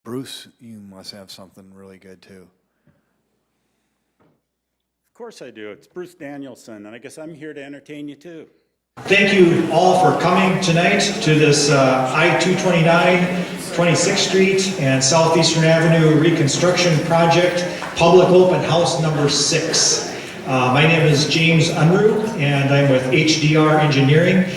Bruce, you must have something really good too. Of course I do. It's Bruce Danielson, and I guess I'm here to entertain you too. Thank you all for coming tonight to this I-229, 26th Street and Southeastern Avenue reconstruction project, public open house number 6. My name is James Unruh, and I'm with HDR Engineering,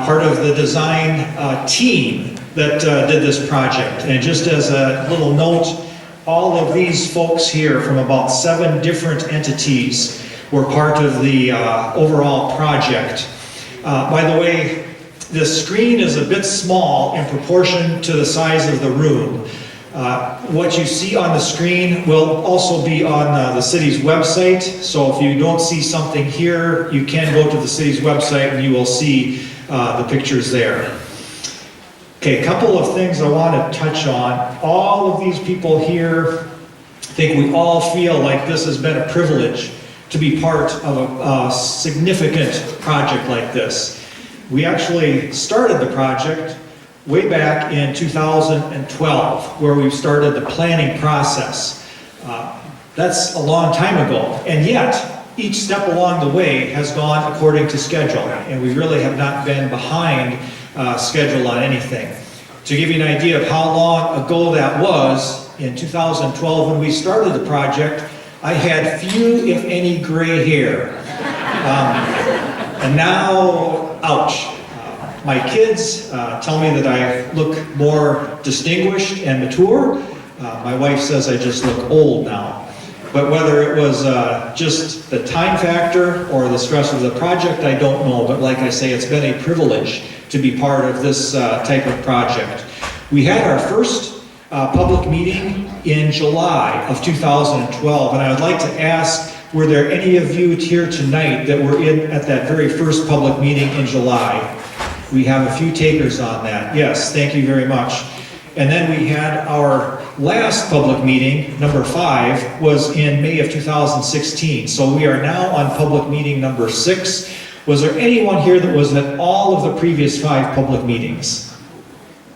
part of the design team that did this project. And just as a little note, all of these folks here from about 7 different entities were part of the overall project. By the way, the screen is a bit small in proportion to the size of the room. What you see on the screen will also be on the city's website, so if you don't see something here, you can go to the city's website and you will see the pictures there. Okay, a couple of things I want to touch on. All of these people here, I think we all feel like this has been a privilege to be part of a significant project like this. We actually started the project way back in 2012, where we started the planning process. That's a long time ago, and yet each step along the way has gone according to schedule, and we really have not been behind schedule on anything. To give you an idea of how long ago that was, in 2012 when we started the project, I had few, if any, gray hair. And now, ouch. My kids tell me that I look more distinguished and mature. My wife says I just look old now. But whether it was just the time factor or the stress of the project, I don't know. But like I say, it's been a privilege to be part of this type of project. We had our first public meeting in July of 2012, and I would like to ask, were there any of you here tonight that were in at that very first public meeting in July? We have a few takers on that. Yes, thank you very much. And then we had our last public meeting, number 5, was in May of 2016. So we are now on public meeting number 6. Was there anyone here that was at all of the previous 5 public meetings?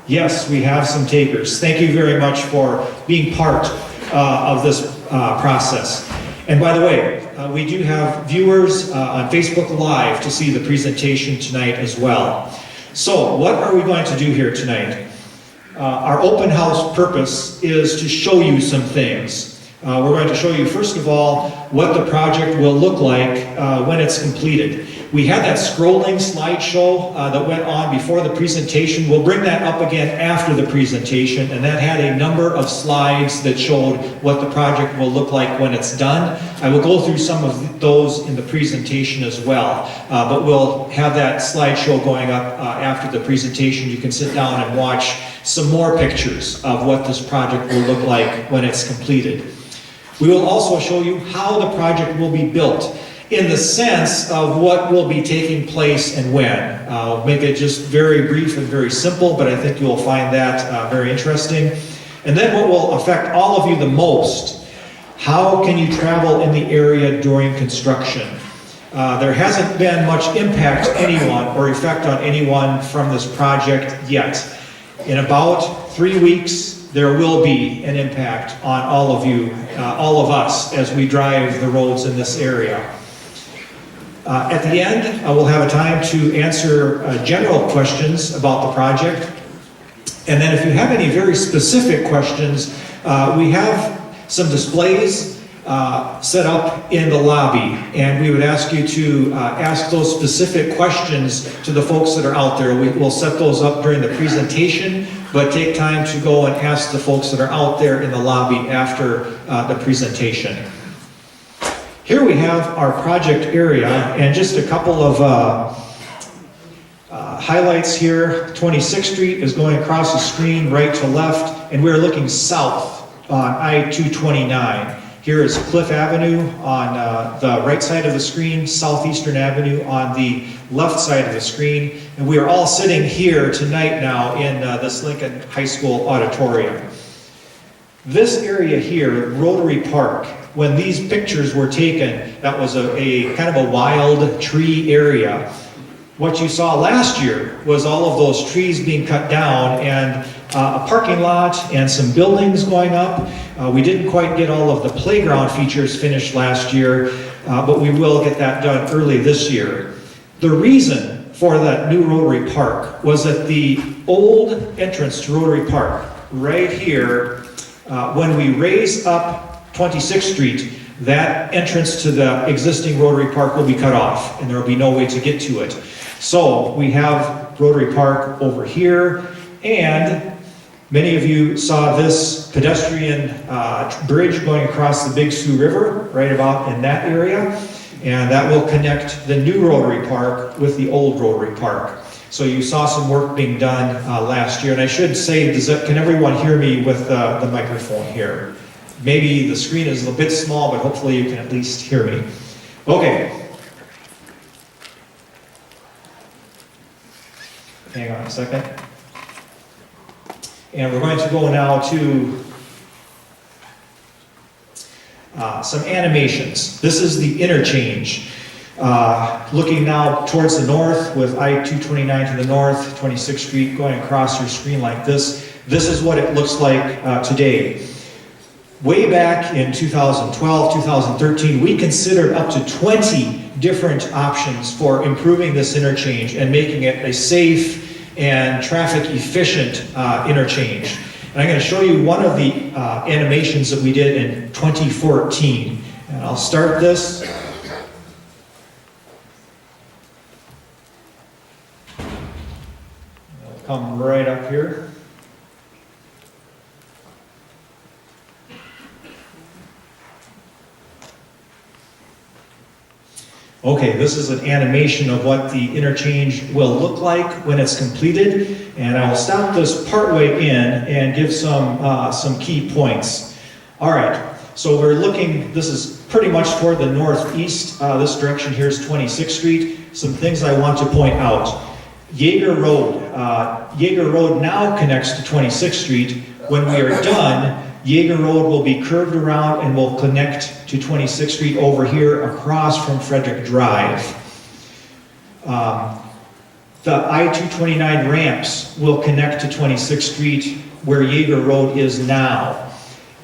Yes, we have some takers. Thank you very much for being part of this process. And by the way, we do have viewers on Facebook Live to see the presentation tonight as well. So what are we going to do here tonight? Our open house purpose is to show you some things. We're going to show you, first of all, what the project will look like when it's completed. We had that scrolling slideshow that went on before the presentation. We'll bring that up again after the presentation, and that had a number of slides that showed what the project will look like when it's done. I will go through some of those in the presentation as well, but we'll have that slideshow going up after the presentation. You can sit down and watch some more pictures of what this project will look like when it's completed. We will also show you how the project will be built, in the sense of what will be taking place and when. I'll make it just very brief and very simple, but I think you'll find that very interesting. And then what will affect all of you the most: how can you travel in the area during construction? There hasn't been much impact to anyone or effect on anyone from this project yet. In about 3 weeks, there will be an impact on all of you, all of us, as we drive the roads in this area. At the end, I will have a time to answer general questions about the project. And then if you have any very specific questions, we have some displays set up in the lobby, and we would ask you to ask those specific questions to the folks that are out there. We'll set those up during the presentation, but take time to go and ask the folks that are out there in the lobby after the presentation. Here we have our project area, and just a couple of highlights here. 26th Street is going across the screen right to left, and we're looking south on I-229. Here is Cliff Avenue on the right side of the screen, Southeastern Avenue on the left side of the screen, and we are all sitting here tonight now in this Lincoln High School auditorium. This area here, Rotary Park, when these pictures were taken, that was a kind of a wild tree area. What you saw last year was all of those trees being cut down and a parking lot and some buildings going up. We didn't quite get all of the playground features finished last year, but we will get that done early this year. The reason for that new Rotary Park was that the old entrance to Rotary Park, right here, when we raise up 26th Street, that entrance to the existing Rotary Park will be cut off, and there will be no way to get to it. So we have Rotary Park over here, and many of you saw this pedestrian bridge going across the Big Sioux River, right about in that area, and that will connect the new Rotary Park with the old Rotary Park. So you saw some work being done last year, and I should say, can everyone hear me with the microphone here? Maybe the screen is a bit small, but hopefully you can at least hear me. Okay. Hang on a second. And we're going to go now to some animations. This is the interchange. Looking now towards the north with I-229 to the north, 26th Street going across your screen like this. This is what it looks like today. Way back in 2012, 2013, we considered up to 20 different options for improving this interchange and making it a safe and traffic efficient interchange. And I'm going to show you one of the animations that we did in 2014. And I'll start this. It'll come right up here. Okay, this is an animation of what the interchange will look like when it's completed, and I will stop this partway in and give some key points. All right, so we're looking, this is pretty much toward the northeast. This direction here is 26th Street. Some things I want to point out. Yeager Road now connects to 26th Street. When we are done, Yeager Road will be curved around and will connect to 26th Street over here across from Frederick Drive. The I-229 ramps will connect to 26th Street where Yeager Road is now.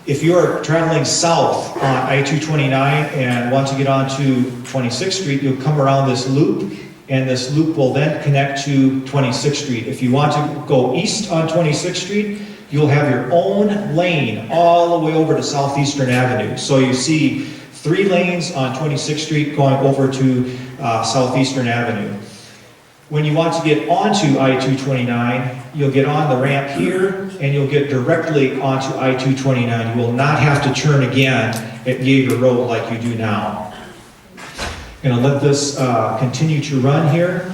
If you're traveling south on I-229 and want to get onto 26th Street, you'll come around this loop, and this loop will then connect to 26th Street. If you want to go east on 26th Street, you'll have your own lane all the way over to Southeastern Avenue. So you see 3 lanes on 26th Street going over to Southeastern Avenue. When you want to get onto I-229, you'll get on the ramp here and you'll get directly onto I-229. You will not have to turn again at Yeager Road like you do now. I'm going to let this continue to run here.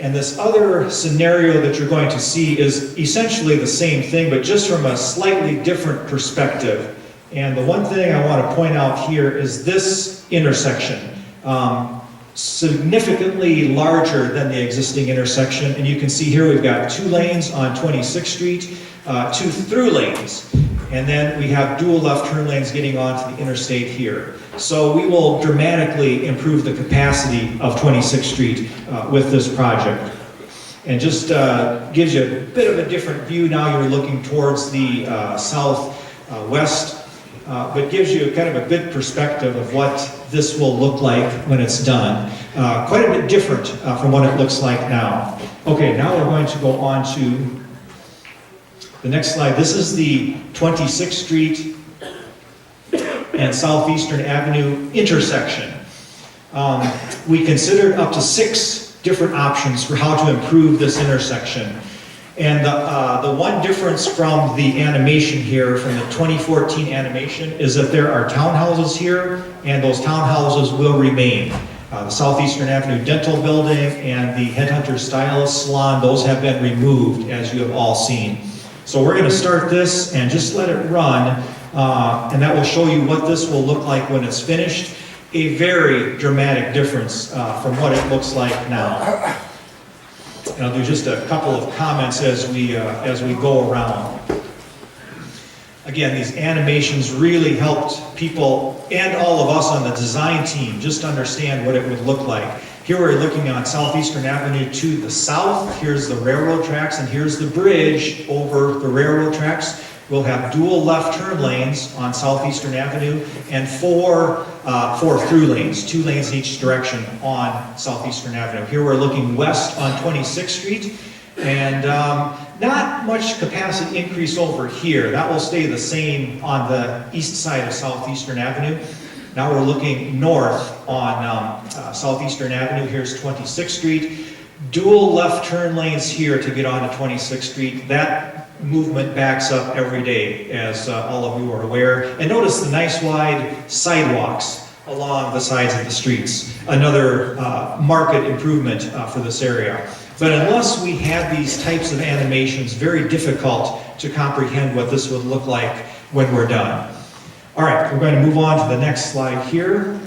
And this other scenario that you're going to see is essentially the same thing, but just from a slightly different perspective. And the one thing I want to point out here is this intersection. Significantly larger than the existing intersection. And you can see here we've got 2 lanes on 26th Street, 2 through lanes. And then we have dual left turn lanes getting onto the interstate here. So we will dramatically improve the capacity of 26th Street with this project. And just gives you a bit of a different view now. You're looking towards the southwest, but gives you kind of a good perspective of what this will look like when it's done. Quite a bit different from what it looks like now. Okay, now we're going to go on to the next slide. This is the 26th Street and Southeastern Avenue intersection. We considered up to 6 different options for how to improve this intersection. And the one difference from the animation here, from the 2014 animation, is that there are townhouses here, and those townhouses will remain. The Southeastern Avenue Dental Building and the Headhunter Stylist Salon, those have been removed, as you have all seen. So we're going to start this and just let it run, and that will show you what this will look like when it's finished. A very dramatic difference from what it looks like now. And I'll do just a couple of comments as we go around. Again, these animations really helped people and all of us on the design team just understand what it would look like. Here we're looking on Southeastern Avenue to the south. Here's the railroad tracks, and here's the bridge over the railroad tracks. We'll have dual left turn lanes on Southeastern Avenue and four through lanes, 2 lanes in each direction on Southeastern Avenue. Here we're looking west on 26th Street, and not much capacity increase over here. That will stay the same on the east side of Southeastern Avenue. Now we're looking north on Southeastern Avenue. Here's 26th Street. Dual left turn lanes here to get onto 26th Street. That movement backs up every day, as all of you are aware. And notice the nice wide sidewalks along the sides of the streets. Another market improvement for this area. But unless we had these types of animations, very difficult to comprehend what this would look like when we're done. All right, we're going to move on to the next slide here.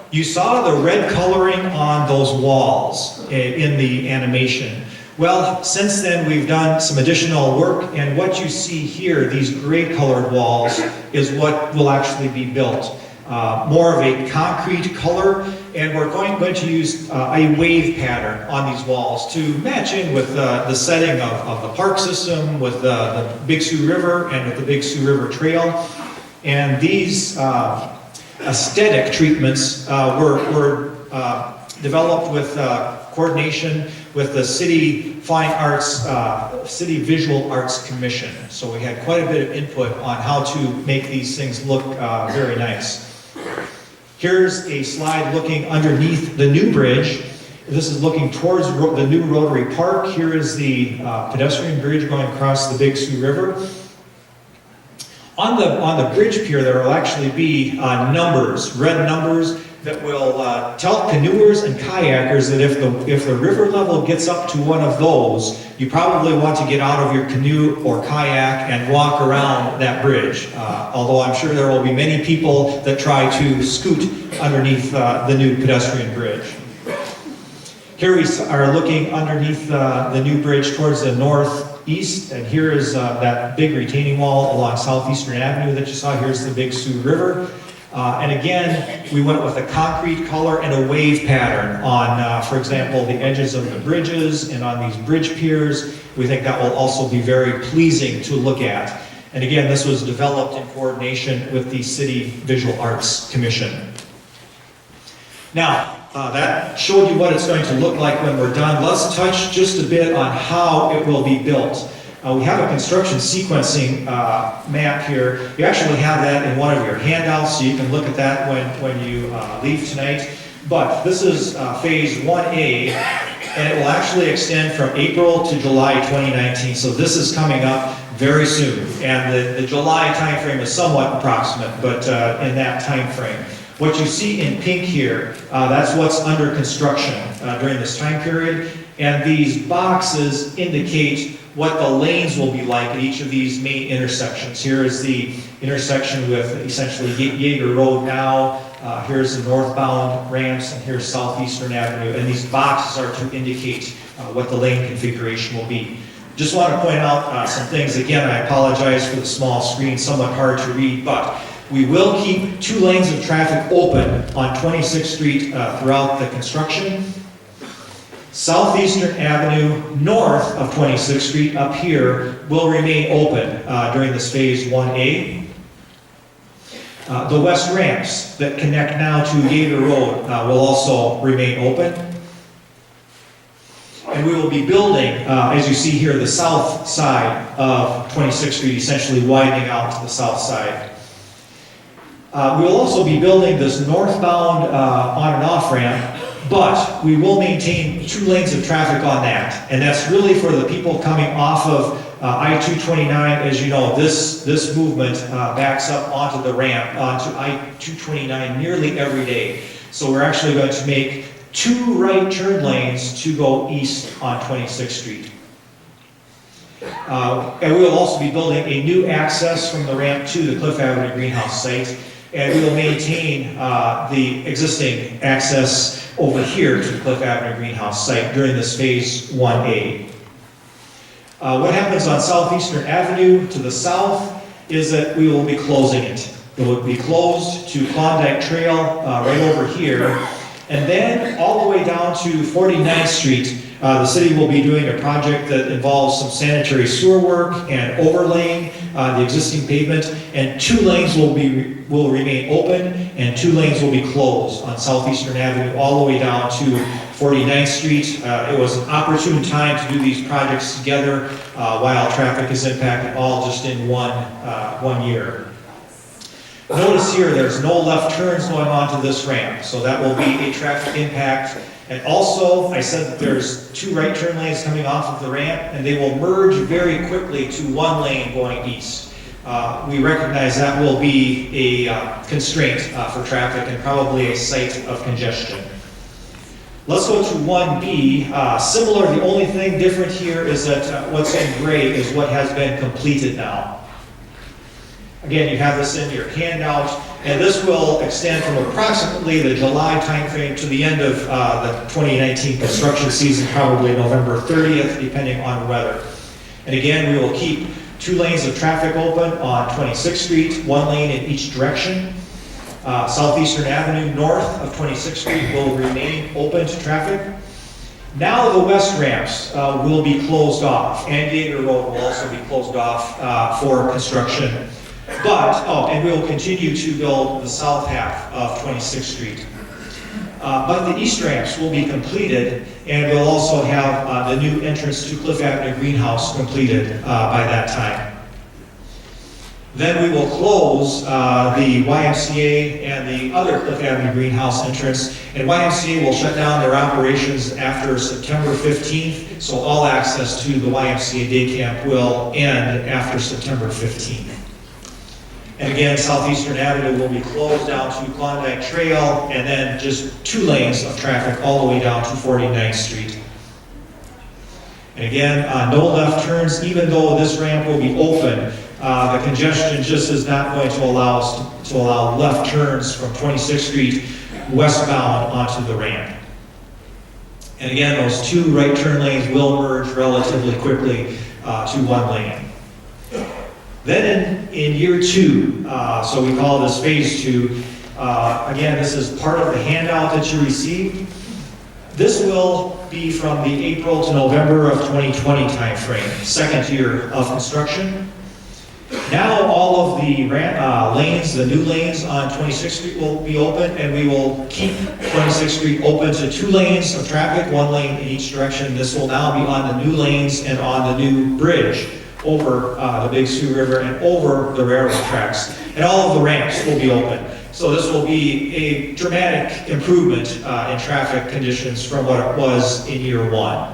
You saw the red coloring on those walls in the animation. Well, since then we've done some additional work, and what you see here, these gray colored walls, is what will actually be built. More of a concrete color, and we're going to use a wave pattern on these walls to match in with the setting of the park system, with the Big Sioux River, and with the Big Sioux River Trail. And these aesthetic treatments were developed with coordination with the City Fine Arts, City Visual Arts Commission. So we had quite a bit of input on how to make these things look very nice. Here's a slide looking underneath the new bridge. This is looking towards the new Rotary Park. Here is the pedestrian bridge going across the Big Sioux River. On the bridge pier, there will actually be numbers, red numbers, that will tell canoers and kayakers that if the river level gets up to one of those, you probably want to get out of your canoe or kayak and walk around that bridge. Although I'm sure there will be many people that try to scoot underneath the new pedestrian bridge. Here we are looking underneath the new bridge towards the northeast, and here is that big retaining wall along Southeastern Avenue that you saw. Here's the Big Sioux River. And again, we went with a concrete color and a wave pattern on, for example, the edges of the bridges and on these bridge piers. We think that will also be very pleasing to look at. And again, this was developed in coordination with the City Visual Arts Commission. Now, that showed you what it's going to look like when we're done. Let's touch just a bit on how it will be built. We have a construction sequencing map here. You actually have that in one of your handouts, so you can look at that when you leave tonight. But this is phase 1A, and it will actually extend from April to July 2019. So this is coming up very soon. And the July timeframe is somewhat approximate, but in that timeframe. What you see in pink here, that's what's under construction during this time period. And these boxes indicate what the lanes will be like at each of these main intersections. Here is the intersection with essentially Yeager Road now. Here's the northbound ramps, and here's Southeastern Avenue. And these boxes are to indicate what the lane configuration will be. Just want to point out some things. Again, I apologize for the small screen, somewhat hard to read, but we will keep 2 lanes of traffic open on 26th Street throughout the construction. Southeastern Avenue north of 26th Street up here will remain open during this phase 1A. The west ramps that connect now to Yeager Road will also remain open. And we will be building, as you see here, the south side of 26th Street, essentially widening out to the south side. We will also be building this northbound on and off ramp, but we will maintain 2 lanes of traffic on that. And that's really for the people coming off of I-229. As you know, this movement backs up onto the ramp, onto I-229 nearly every day. So we're actually going to make 2 right turn lanes to go east on 26th Street. And we will also be building a new access from the ramp to the Cliff Avenue greenhouse site. And we will maintain the existing access over here to the Cliff Avenue greenhouse site during this phase 1A. What happens on Southeastern Avenue to the south is that we will be closing it. It will be closed to Klondike Trail right over here. And then all the way down to 49th Street, the city will be doing a project that involves some sanitary sewer work and overlaying the existing pavement. And 2 lanes will remain open and 2 lanes will be closed on Southeastern Avenue all the way down to 49th Street. It was an opportune time to do these projects together while traffic is impacted all just in one year. Notice here, there's no left turns going onto this ramp, so that will be a traffic impact. And also, I said that there's 2 right turn lanes coming off of the ramp, and they will merge very quickly to 1 lane going east. We recognize that will be a constraint for traffic and probably a site of congestion. Let's go to 1B. Similar, the only thing different here is that what's in gray is what has been completed now. Again, you have this in your handout, and this will extend from approximately the July timeframe to the end of the 2019 construction season, probably November 30th, depending on weather. And again, we will keep 2 lanes of traffic open on 26th Street, 1 lane in each direction. Southeastern Avenue north of 26th Street will remain open to traffic. Now the west ramps will be closed off, and Yeager Road will also be closed off for construction. And we will continue to build the south half of 26th Street. But the east ramps will be completed, and we'll also have the new entrance to Cliff Avenue Greenhouse completed by that time. Then we will close the YMCA and the other Cliff Avenue Greenhouse entrance, and YMCA will shut down their operations after September 15th, so all access to the YMCA day camp will end after September 15th. And again, Southeastern Avenue will be closed down to Klondike Trail, and then just 2 lanes of traffic all the way down to 49th Street. And again, no left turns, even though this ramp will be open. The congestion just is not going to allow us to allow left turns from 26th Street westbound onto the ramp. And again, those 2 right turn lanes will merge relatively quickly to 1 lane. Then in year 2, so we call this phase 2, again, this is part of the handout that you received. This will be from the April to November of 2020 timeframe, 2nd year of construction. Now all of the lanes, the new lanes on 26th Street will be open, and we will keep 26th Street open to 2 lanes of traffic, 1 lane in each direction. This will now be on the new lanes and on the new bridge over the Big Sioux River and over the railroad tracks. And all of the ramps will be open. So this will be a dramatic improvement in traffic conditions from what it was in year 1.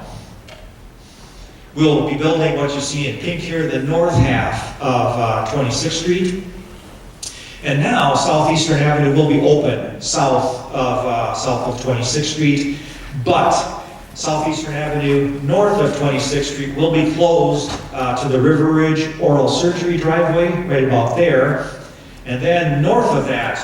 We'll be building what you see in pink here, the north half of 26th Street. And now Southeastern Avenue will be open south of 26th Street, but Southeastern Avenue north of 26th Street will be closed to the River Ridge Oral Surgery driveway, right about there. And then north of that,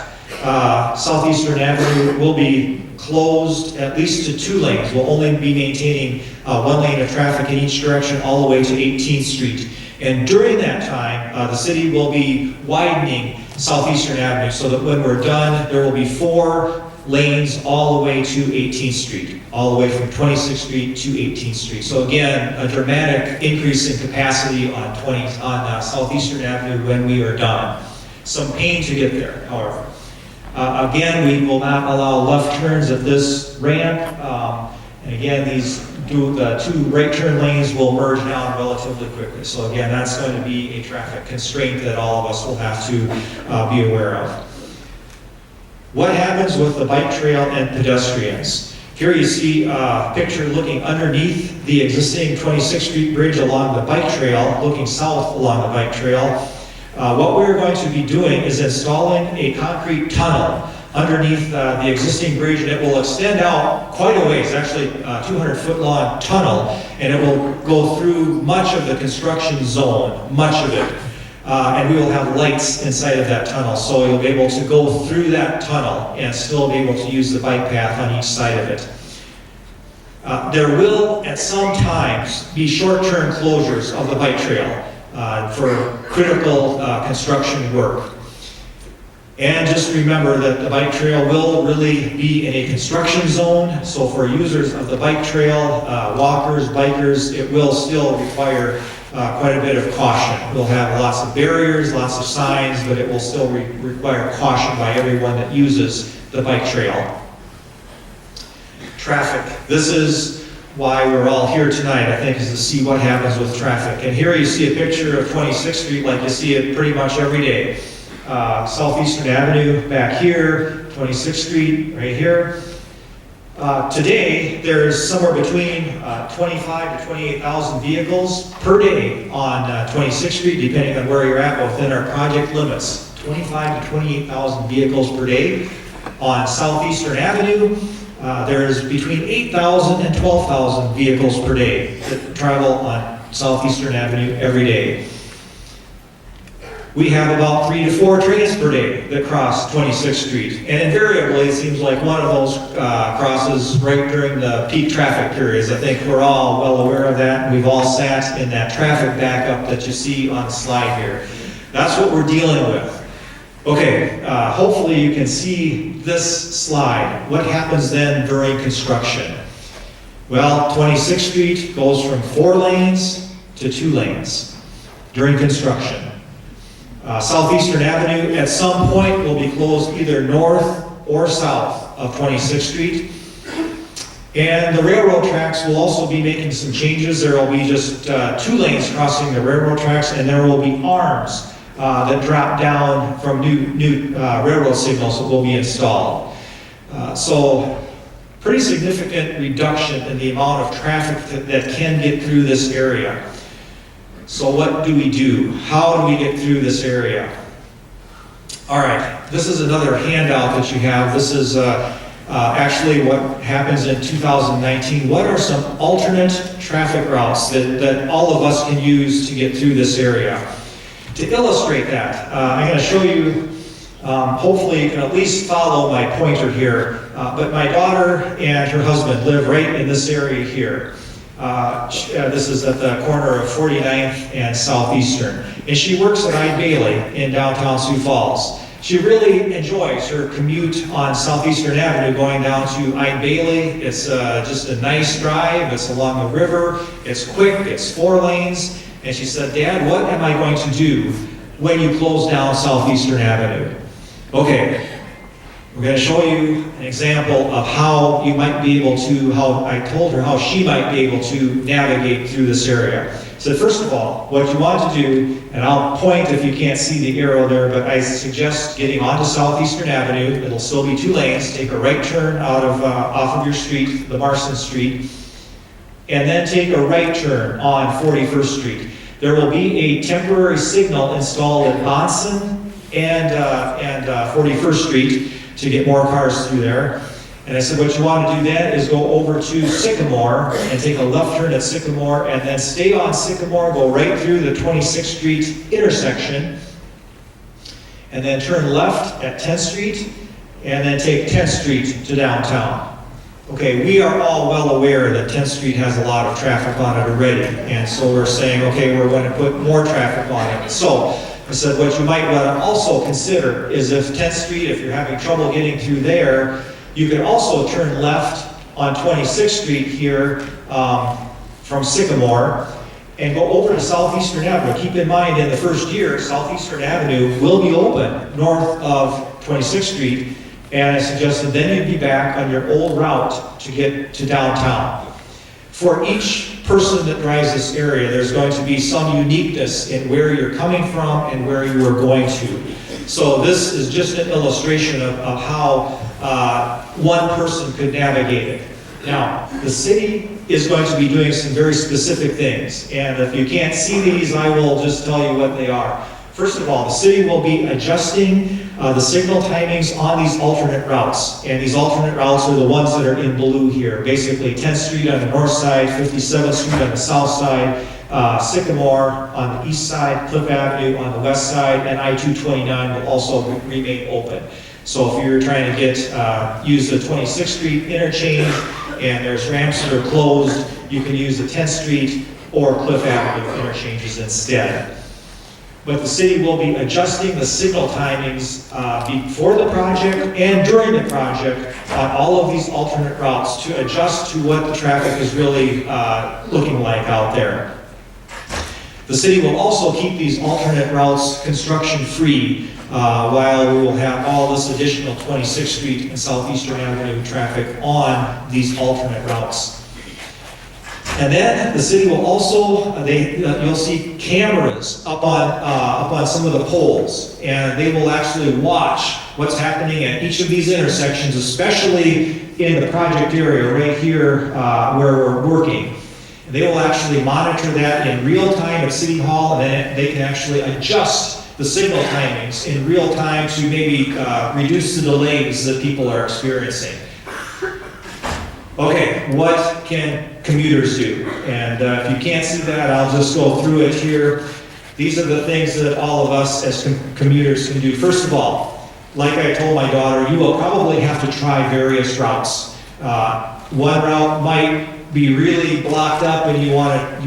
Southeastern Avenue will be closed at least to 2 lanes. We'll only be maintaining 1 lane of traffic in each direction all the way to 18th Street. And during that time, the city will be widening Southeastern Avenue so that when we're done, there will be 4 lanes all the way to 18th Street, all the way from 26th Street to 18th Street. So again, a dramatic increase in capacity on Southeastern Avenue when we are done. Some pain to get there, however. Again, we will not allow left turns at this ramp. And again, the 2 right turn lanes will merge down relatively quickly. So again, that's going to be a traffic constraint that all of us will have to be aware of. What happens with the bike trail and pedestrians? Here you see a picture looking underneath the existing 26th Street bridge along the bike trail, looking south along the bike trail. What we're going to be doing is installing a concrete tunnel underneath the existing bridge, and it will extend out quite a ways, actually a 200-foot long tunnel, and it will go through much of the construction zone, much of it. And we will have lights inside of that tunnel, so you'll be able to go through that tunnel and still be able to use the bike path on each side of it. There will, at some times, be short-term closures of the bike trail for critical construction work. And just remember that the bike trail will really be in a construction zone, so for users of the bike trail, walkers, bikers, it will still require quite a bit of caution. We'll have lots of barriers, lots of signs, but it will still require caution by everyone that uses the bike trail. Traffic. This is why we're all here tonight, I think, is to see what happens with traffic. And here you see a picture of 26th Street like you see it pretty much every day. Southeastern Avenue back here, 26th Street right here. Today, there's somewhere between 25 to 28,000 vehicles per day on 26th Street, depending on where you're at within our project limits. 25 to 28,000 vehicles per day. On Southeastern Avenue, there's between 8,000 and 12,000 vehicles per day that travel on Southeastern Avenue every day. We have about 3 to 4 trains per day that cross 26th Street. And invariably, it seems like one of those crosses right during the peak traffic periods. I think we're all well aware of that. We've all sat in that traffic backup that you see on the slide here. That's what we're dealing with. Okay, hopefully you can see this slide. What happens then during construction? Well, 26th Street goes from 4 lanes to 2 lanes during construction. Southeastern Avenue at some point will be closed either north or south of 26th Street. And the railroad tracks will also be making some changes. There will be just 2 lanes crossing the railroad tracks, and there will be arms that drop down from new railroad signals that will be installed. So pretty significant reduction in the amount of traffic that can get through this area. So what do we do? How do we get through this area? All right, this is another handout that you have. This is actually what happens in 2019. What are some alternate traffic routes that all of us can use to get through this area? To illustrate that, I'm going to show you, hopefully you can at least follow my pointer here, but my daughter and her husband live right in this area here. This is at the corner of 49th and Southeastern. And she works at I-Bailey in downtown Sioux Falls. She really enjoys her commute on Southeastern Avenue going down to I-Bailey. It's just a nice drive. It's along the river. It's quick. It's 4 lanes. And she said, Dad, what am I going to do when you close down Southeastern Avenue? Okay. We're going to show you an example of how you might be able to, how I told her how she might be able to navigate through this area. So first of all, what you want to do, and I'll point if you can't see the arrow there, but I suggest getting onto Southeastern Avenue. It'll still be 2 lanes. Take a right turn out of off of your street, the Marston Street, and then take a right turn on 41st Street. There will be a temporary signal installed at Bonson and 41st Street to get more cars through there. And I said, what you want to do then is go over to Sycamore and take a left turn at Sycamore and then stay on Sycamore, go right through the 26th Street intersection, and then turn left at 10th Street, and then take 10th Street to downtown. Okay, we are all well aware that 10th Street has a lot of traffic on it already, and so we're saying, okay, we're going to put more traffic on it. So I said, what you might want to also consider is if 10th Street, if you're having trouble getting through there, you can also turn left on 26th Street here from Sycamore and go over to Southeastern Avenue. Keep in mind, in the first year, Southeastern Avenue will be open north of 26th Street, and I suggested then you'd be back on your old route to get to downtown. For each person that drives this area, there's going to be some uniqueness in where you're coming from and where you are going to. So this is just an illustration of how one person could navigate it. Now, the city is going to be doing some very specific things, and if you can't see these, I will just tell you what they are. First of all, the city will be adjusting the signal timings on these alternate routes. And these alternate routes are the ones that are in blue here. Basically, 10th Street on the north side, 57th Street on the south side, Sycamore on the east side, Cliff Avenue on the west side, and I-229 will also remain open. So if you're trying to use the 26th Street interchange and there's ramps that are closed, you can use the 10th Street or Cliff Avenue interchanges instead. but the city will be adjusting the signal timings before the project and during the project on all of these alternate routes to adjust to what the traffic is really looking like out there. The city will also keep these alternate routes construction-free while we will have all this additional 26th Street and Southeastern Avenue traffic on these alternate routes. And then the city will also, you'll see cameras up on some of the poles, and they will actually watch what's happening at each of these intersections, especially in the project area right here where we're working. They will actually monitor that in real time at City Hall, and then they can actually adjust the signal timings in real time to maybe reduce the delays that people are experiencing. Okay, what can commuters do? And if you can't see that, I'll just go through it here. These are the things that all of us as commuters can do. First of all, like I told my daughter, you will probably have to try various routes. One route might be really blocked up and you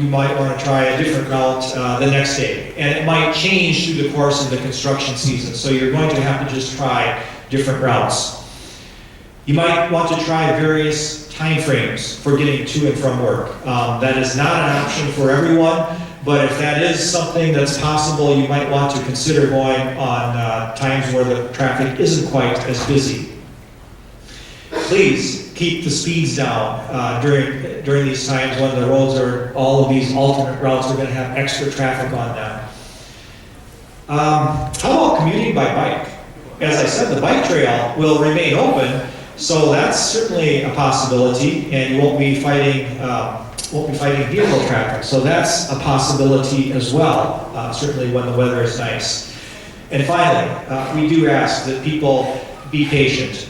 might want to try a different route the next day. And it might change through the course of the construction season. So you're going to have to just try different routes. You might want to try various time frames for getting to and from work. That is not an option for everyone, but if that is something that's possible, you might want to consider going on times where the traffic isn't quite as busy. Please keep the speeds down during these times when the roads are, all of these alternate routes are going to have extra traffic on them. How about commuting by bike? As I said, the bike trail will remain open, so that's certainly a possibility, and you won't be fighting vehicle traffic. So that's a possibility as well, certainly when the weather is nice. And finally, we do ask that people be patient.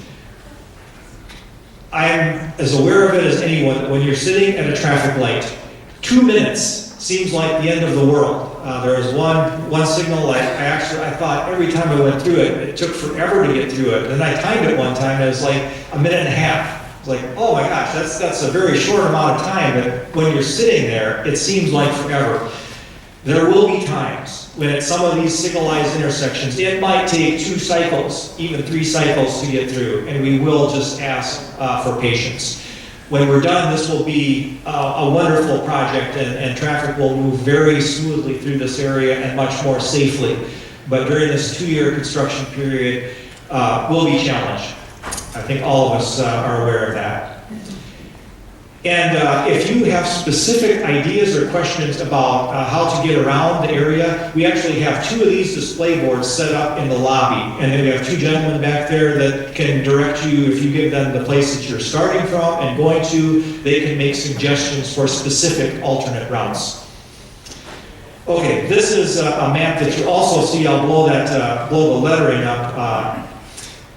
I'm as aware of it as anyone. When you're sitting at a traffic light, 2 minutes seems like the end of the world. There was one signal I thought every time I went through it, it took forever to get through it. And then I timed it one time, and it was like a minute and a half. It's like, oh my gosh, that's a very short amount of time, but when you're sitting there, it seems like forever. There will be times when at some of these signalized intersections, it might take 2 cycles, even 3 cycles to get through, and we will just ask for patience. When we're done, this will be a wonderful project, and traffic will move very smoothly through this area and much more safely. But during this 2-year construction period, we'll be challenged. I think all of us are aware of that. And if you have specific ideas or questions about how to get around the area, we actually have 2 of these display boards set up in the lobby. And then we have 2 gentlemen back there that can direct you. If you give them the place that you're starting from and going to, they can make suggestions for specific alternate routes. Okay, this is a map that you also see. I'll blow the lettering up.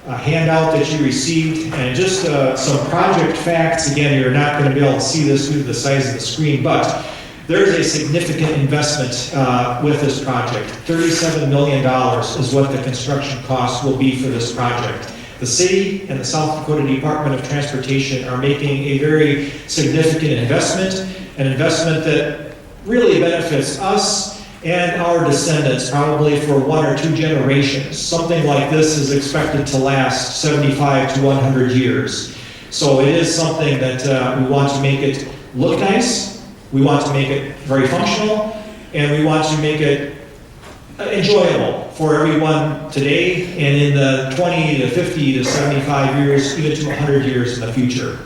A handout that you received, and just some project facts. Again, you're not going to be able to see this due to the size of the screen, but there's a significant investment with this project. $37 million is what the construction cost will be for this project. The city and the South Dakota Department of Transportation are making a very significant investment, an investment that really benefits us and our descendants probably for 1 or 2 generations. Something like this is expected to last 75 to 100 years. So it is something that we want to make it look nice, we want to make it very functional, and we want to make it enjoyable for everyone today and in the 20 to 50 to 75 years, even to 100 years in the future.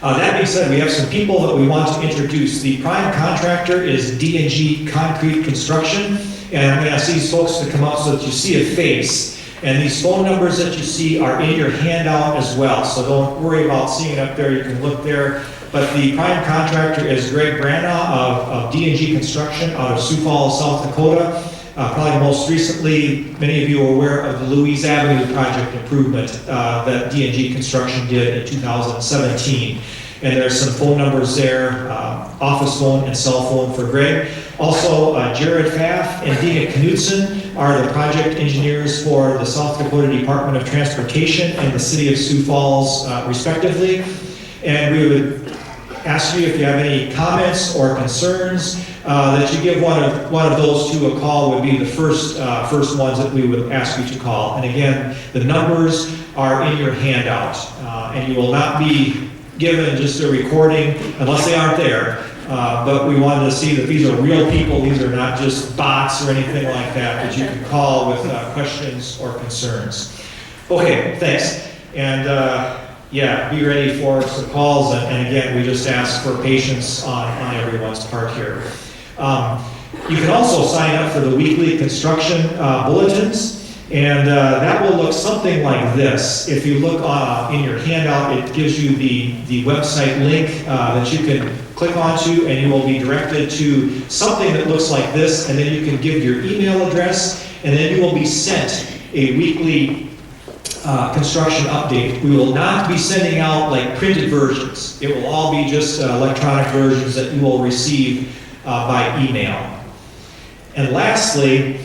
That being said, we have some people that we want to introduce. The prime contractor is D&G Concrete Construction, and I'm going to ask these folks to come up so that you see a face. And these phone numbers that you see are in your handout as well, so don't worry about seeing it up there. You can look there. But the prime contractor is Greg Brana of D&G Construction out of Sioux Falls, South Dakota. Probably most recently, many of you are aware of the Louise Avenue project improvement that D&G Construction did in 2017. And there's some phone numbers there, office phone and cell phone for Greg. Also, Jared Pfaff and Dina Knudsen are the project engineers for the South Dakota Department of Transportation and the City of Sioux Falls, respectively. And we would ask you if you have any comments or concerns, that you give one of those two a call would be the first ones that we would ask you to call. And again, the numbers are in your handout, and you will not be given just a recording unless they aren't there. But we wanted to see that these are real people, these are not just bots or anything like that you can call with questions or concerns. Okay, thanks. And yeah, be ready for some calls. And again, we just ask for patience on everyone's part here. You can also sign up for the weekly construction bulletins. And that will look something like this. If you look in your handout, it gives you the website link that you can click onto, and you will be directed to something that looks like this, and then you can give your email address, and then you will be sent a weekly construction update. We will not be sending out like printed versions. It will all be just electronic versions that you will receive by email. And lastly,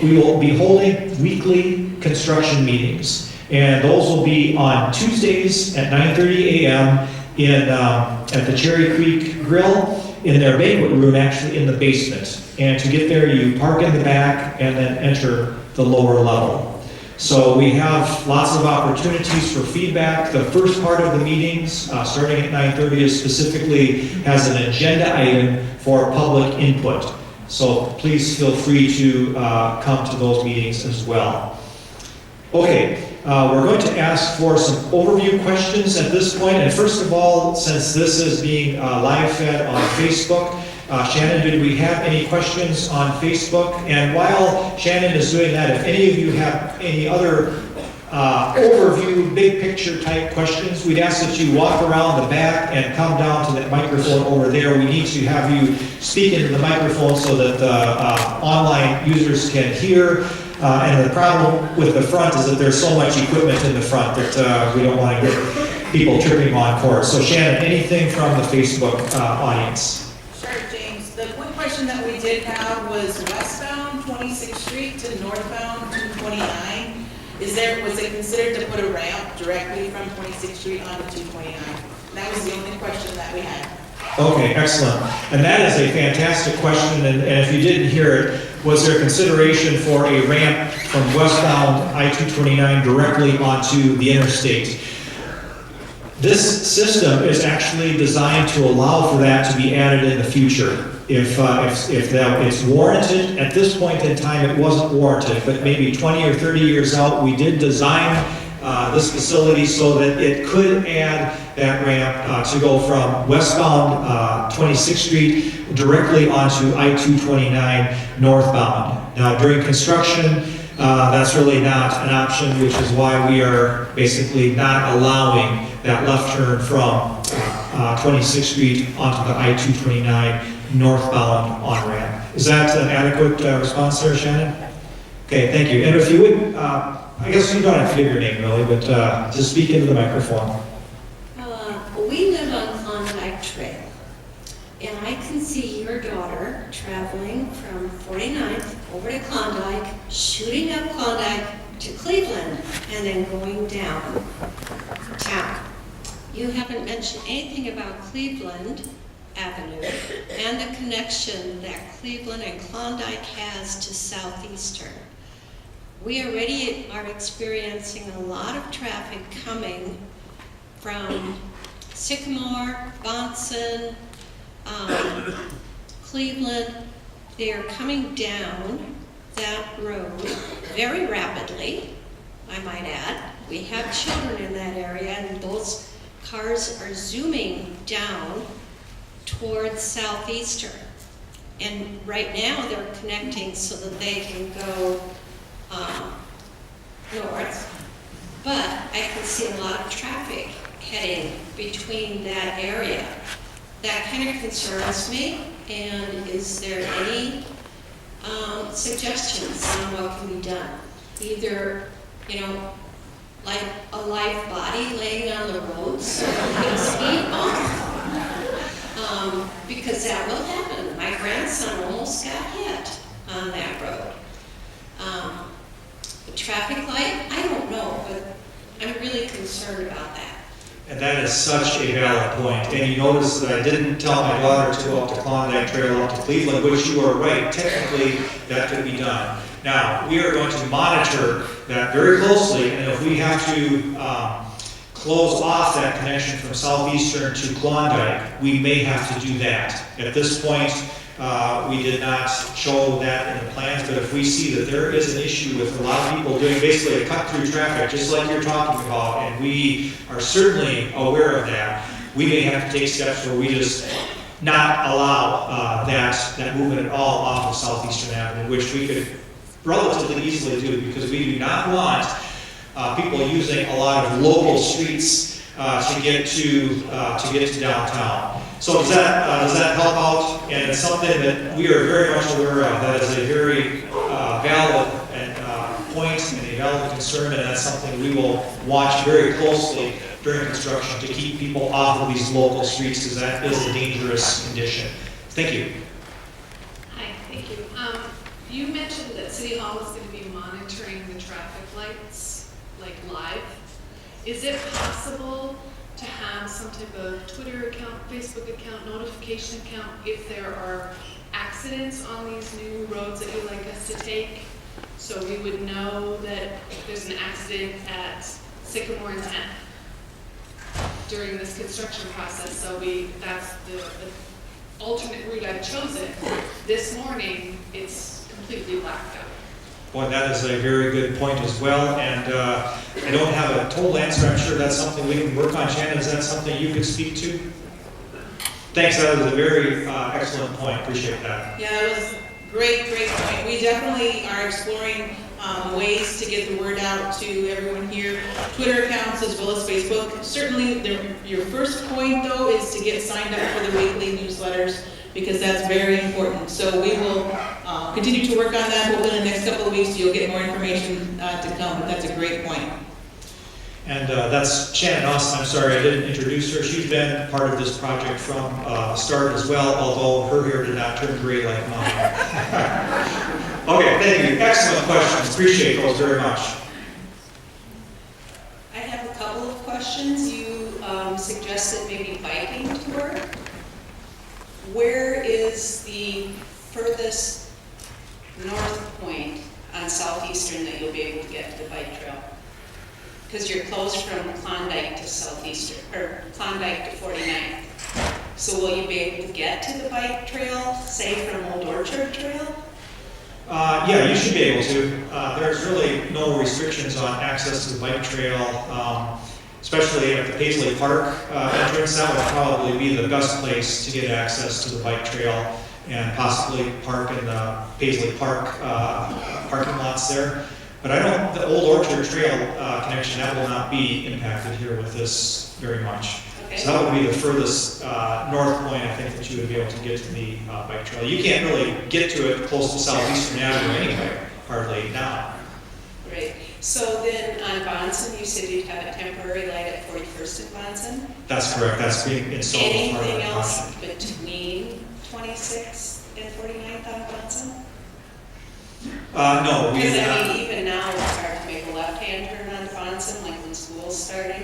we will be holding weekly construction meetings, and those will be on Tuesdays at 9:30 a.m. At the Cherry Creek Grill in their banquet room, actually in the basement. And to get there, you park in the back and then enter the lower level. So we have lots of opportunities for feedback. The first part of the meetings, starting at 9:30, is specifically has an agenda item for public input. So please feel free to come to those meetings as well. Okay, we're going to ask for some overview questions at this point. And first of all, since this is being live fed on Facebook, Shannon, did we have any questions on Facebook? And while Shannon is doing that, if any of you have any other overview, big picture type questions, we'd ask that you walk around the back and come down to that microphone over there. We need to have you speak into the microphone so that the online users can hear. And the problem with the front is that there's so much equipment in the front that we don't want to get people tripping on course. So Shannon, anything from the Facebook audience? Sure, James. The quick question that we did have was westbound 26th Street to northbound 229. Was it considered to put a ramp directly from 26th Street onto 229? That was the only question that we had. Okay, excellent. And that is a fantastic question, and if you didn't hear it, was there consideration for a ramp from westbound I-229 directly onto the interstate? This system is actually designed to allow for that to be added in the future. If that is warranted, at this point in time it wasn't warranted, but maybe 20 or 30 years out, we did design this facility so that it could add that ramp to go from westbound 26th Street directly onto I-229 northbound. Now during construction, that's really not an option, which is why we are basically not allowing that left turn from 26th Street onto the I-229 northbound on-ramp. Is that an adequate response there, Shannon? Okay, thank you. And if you would, I guess you don't have to give your name really, but just speak into the microphone. We live on Klondike Trail, and I can see your daughter traveling from 49th over to Klondike, shooting up Klondike to Cleveland, and then going down town. You haven't mentioned anything about Cleveland Avenue and the connection that Cleveland and Klondike has to Southeastern. We already are experiencing a lot of traffic coming from Sycamore, Bonson, Cleveland. They are coming down that road very rapidly, I might add. We have children in that area, and those cars are zooming down towards Southeastern. And right now they're connecting so that they can go north. But I can see a lot of traffic heading between that area. That kind of concerns me. And is there any suggestions on what can be done? Either, like a live body laying on the road so we can speed off. Because that will happen. My grandson almost got hit on that road. The traffic light, I don't know, but I'm really concerned about that. And that is such a valid point. And you notice that I didn't tell my daughter to go up to Klondike Trail up to Cleveland, which you are right, technically that could be done. Now, we are going to monitor that very closely, and if we have to close off that connection from Southeastern to Klondike, we may have to do that. At this point, we did not show that in the plans, but if we see that there is an issue with a lot of people doing basically a cut through traffic, just like you're talking about, and we are certainly aware of that, we may have to take steps where we just not allow that movement at all off of Southeastern Avenue, which we could relatively easily do, because we do not want people using a lot of local streets to get to downtown. So does that help out? And it's something that we are very much aware of. That is a very valid point and a valid concern, and that's something we will watch very closely during construction to keep people off of these local streets, because that is a dangerous condition. Thank you. Hi, thank you. You mentioned that City Hall is going to be monitoring the traffic lights, like live. Is it possible to have some type of Twitter account, Facebook account, notification account if there are accidents on these new roads that you'd like us to take? So we would know that there's an accident at Sycamore and 10th during this construction process. So that's the alternate route I've chosen. This morning, it's completely blacked out. Boy, that is a very good point as well, and I don't have a total answer. I'm sure that's something we can work on. Shannon, is that something you could speak to? Thanks, that was a very excellent point. Appreciate that. Yeah, that was great point. We definitely are exploring ways to get the word out to everyone here, Twitter accounts as well as Facebook. Certainly, your first point, though, is to get signed up for the weekly newsletters, because that's very important. So we will continue to work on that. Hopefully in the next couple of weeks you'll get more information to come, but that's a great point. And that's Shannon Austin. I'm sorry I didn't introduce her. She's been part of this project from the start as well, although her hair did not turn gray like mine. Okay, thank you. Excellent questions. Appreciate those very much. I have a couple of questions. You suggested maybe biking to work. Where is the furthest north point on Southeastern that you'll be able to get to the bike trail? Because you're closed from Klondike to Southeastern, or Klondike to 49th. So will you be able to get to the bike trail, say from Old Orchard Trail? Yeah, you should be able to. There's really no restrictions on access to the bike trail, especially at the Paisley Park entrance. That would probably be the best place to get access to the bike trail, and possibly park in the Paisley Park parking lots there. But I don't, the Old Orchard Trail connection, that will not be impacted here with this very much. Okay. So that would be the furthest north point, I think, that you would be able to get to the bike trail. You can't really get to it close to Southeastern Avenue anyway, hardly now. Great. So then on Bonson, you said you'd have a temporary light at 41st and Bonson? That's correct. That's being installed as part of Anything the else project. between 26th and 49th on Bonson? No, we Because did I not. mean, even now, it's hard to make a left-hand turn on Bonson, like when school's starting.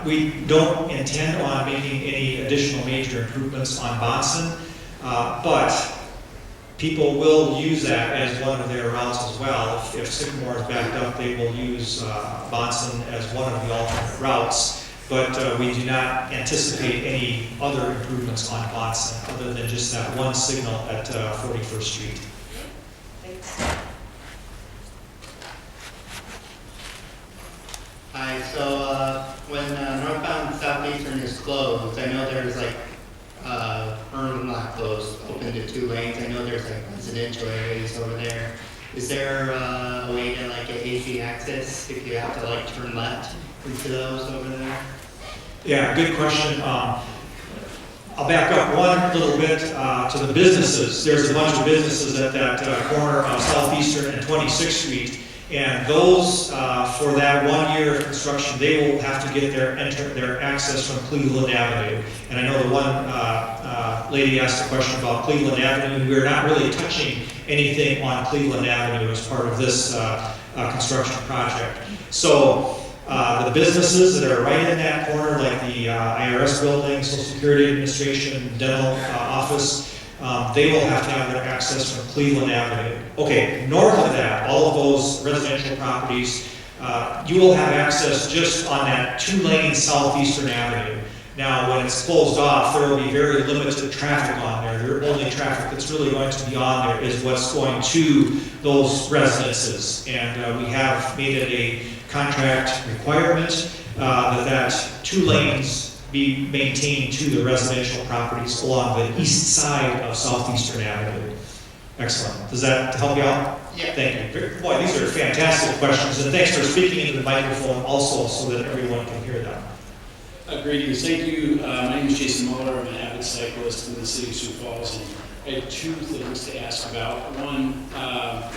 We don't intend on making any additional major improvements on Bonson, but people will use that as one of their routes as well. If Sycamore is backed up, they will use Bonson as one of the alternate routes. But we do not anticipate any other improvements on Bonson other than just that one signal at 41st Street. Thanks. Hi, so when northbound Southeastern is closed, I know there's like, or not closed, open to 2 lanes. I know there's like residential areas over there. Is there a way to like get easy access if you have to like turn left into those over there? Yeah, good question. I'll back up one little bit to the businesses. There's a bunch of businesses at that corner of Southeastern and 26th Street, and those, for that 1 year of construction, they will have to get their access from Cleveland Avenue. And I know the one lady asked a question about Cleveland Avenue. We're not really touching anything on Cleveland Avenue as part of this construction project. So The businesses that are right in that corner, like the IRS building, Social Security Administration, dental office, they will have to have their access from Cleveland Avenue. Okay, north of that, all of those residential properties, you will have access just on that 2-lane Southeastern Avenue. Now, when it's closed off, there will be very limited traffic on there. The only traffic that's really going to be on there is what's going to those residences. And we have made it a contract requirement that 2 lanes be maintained to the residential properties along the east side of Southeastern Avenue. Excellent. Does that help you out? Yeah. Thank you. Boy, these are fantastic questions, and thanks for speaking into the microphone also so that everyone can hear them. Greetings, thank you. My name is Jason Muller. I'm an avid cyclist in the city of Sioux Falls, and I have 2 things to ask about. One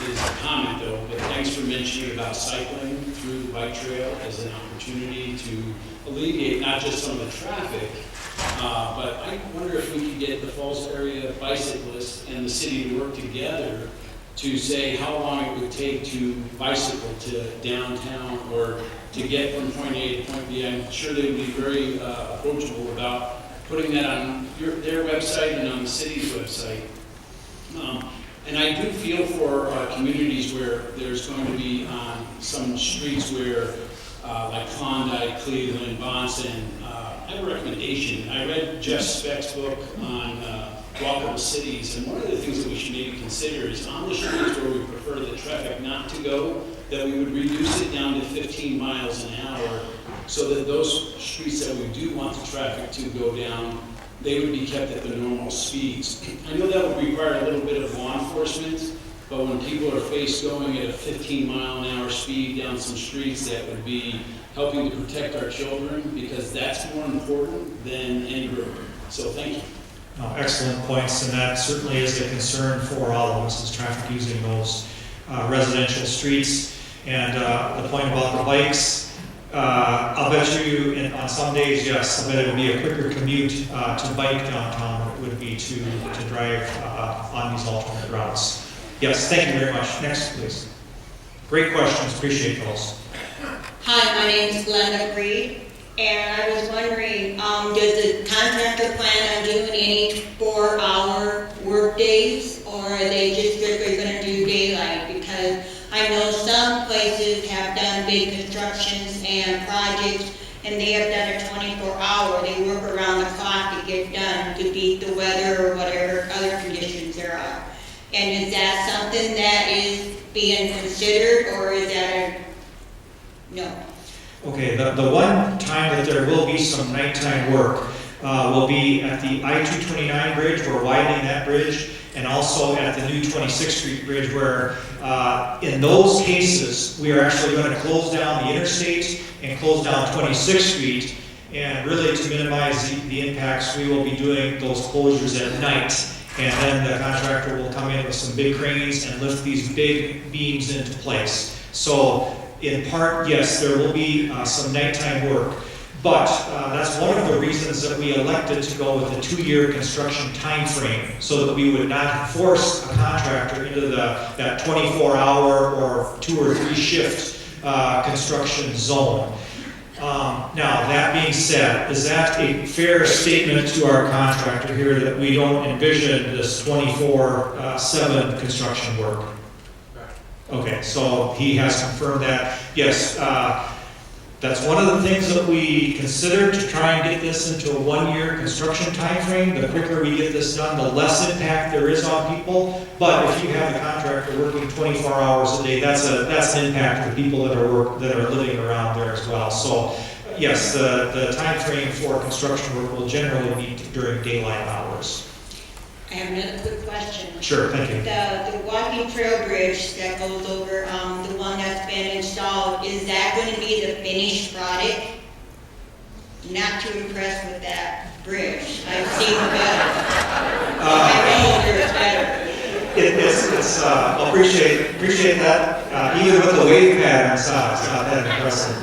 is a comment though, but thanks for mentioning about cycling through the bike trail as an opportunity to alleviate not just some of the traffic, but I wonder if we could get the Falls area bicyclists and the city to work together to say how long it would take to bicycle to downtown or to get from point A to point B. I'm sure they would be very approachable about putting that on their website and on the city's website. And I do feel for communities where there's going to be on some streets where, like Klondike, Cleveland, Bonson, I have a recommendation. I read Jeff Speck's book on walkable cities, and one of the things that we should maybe consider is on the streets where we prefer the traffic not to go, that we would reduce it down to 15 miles an hour so that those streets that we do want the traffic to go down, they would be kept at the normal speeds. I know that would require a little bit of law enforcement, but when people are faced going at a 15-mile-an-hour speed down some streets, that would be helping to protect our children, because that's more important than any road. So thank you. Excellent points, and that certainly is a concern for all of us, is traffic using those residential streets. And the point about the bikes, I'll bet you on some days, yes, I bet it would be a quicker commute to bike downtown than it would be to drive on these alternate routes. Yes, thank you very much. Next, please. Great questions, appreciate those. Hi, my name is Glenda Reed, and I was wondering, does the contractor plan on doing any 4-hour work days, or are they just strictly going to do daylight? Because I know some places have done big constructions and projects, and they have done a 24-hour. They work around the clock to get done to beat the weather or whatever other conditions there are. And is that something that is being considered, or is that a no? Okay, the one time that there will be some nighttime work will be at the I-229 bridge. We're widening that bridge, and also at the new 26th Street bridge, where in those cases, we are actually going to close down the interstate and close down 26th Street, and really to minimize the impacts, we will be doing those closures at night. And then the contractor will come in with some big cranes and lift these big beams into place. So in part, yes, there will be some nighttime work, but that's one of the reasons that we elected to go with a 2-year construction time frame, so that we would not force a contractor into that 24-hour or 2 or 3 shift construction zone. Now, that being said, is that a fair statement to our contractor here, that we don't envision this 24/7 construction work? Okay, so he has confirmed that. Yes, that's one of the things that we considered, to try and get this into a 1-year construction time frame. The quicker we get this done, the less impact there is on people. But if you have a contractor working 24 hours a day, that's an impact to the people that are living around there as well. So yes, the time frame for construction work will generally be during daylight hours. I have another quick question. Sure, thank you. The walking trail bridge that goes over, the one that's been installed, is that going to be the finished product? Not too impressed with that bridge. I've seen better. I know there's better. I appreciate that. Even with the wave pattern, it's not that impressive.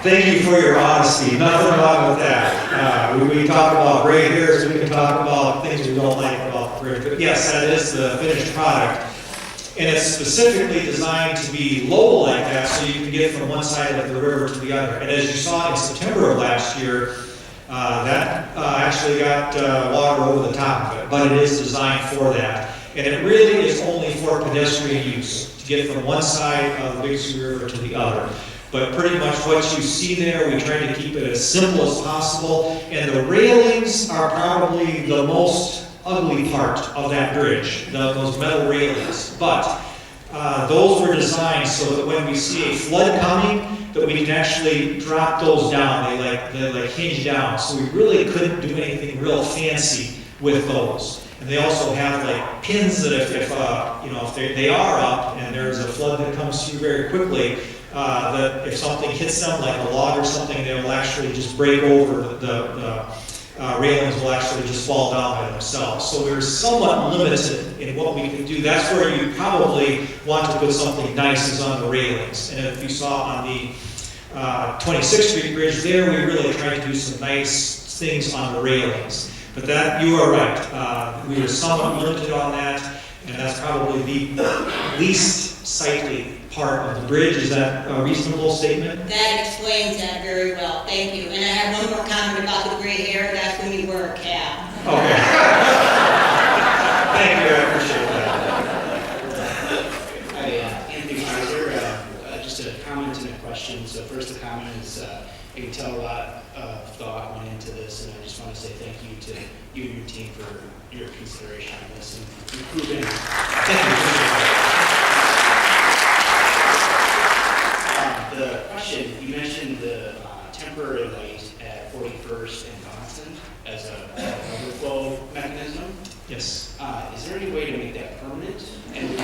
Thank you for your honesty. Nothing wrong with that. We talk about gray hairs, we can talk about things we don't like about the bridge. But yes, that is the finished product. And it's specifically designed to be low like that so you can get from one side of the river to the other. And as you saw in September of last year, that actually got water over the top of it, but it is designed for that. And it really is only for pedestrian use, to get from one side of the Big Sioux River to the other. But pretty much what you see there, we try to keep it as simple as possible. And the railings are probably the most ugly part of that bridge, those metal railings. But those were designed so that when we see a flood coming, that we can actually drop those down. They like hinge down. So we really couldn't do anything real fancy with those. And they also have like pins that if they are up and there's a flood that comes through very quickly, that if something hits them, like a log or something, they will actually just break over. The railings will actually just fall down by themselves. So we're somewhat limited in what we can do. That's where you probably want to put something nice is on the railings. And if you saw on the 26th Street Bridge there, we really tried to do some nice things on the railings. But that, you are right. We are somewhat limited on that, and that's probably the least sightly part of the bridge. Is that a reasonable statement? That explains that very well, thank you. And I have one more comment about the gray hair, that's when you wear a cap. Okay. Thank you, I appreciate that. Hi, Anthony Kaiser. Just a comment and a question. So first the comment is, I can tell a lot of thought went into this, and I just want to say thank you to you and your team for your consideration on this and improving. Thank you. The question, you mentioned the temporary light at 41st and Boston as a overflow mechanism. Yes. Is there any way to make that permanent? And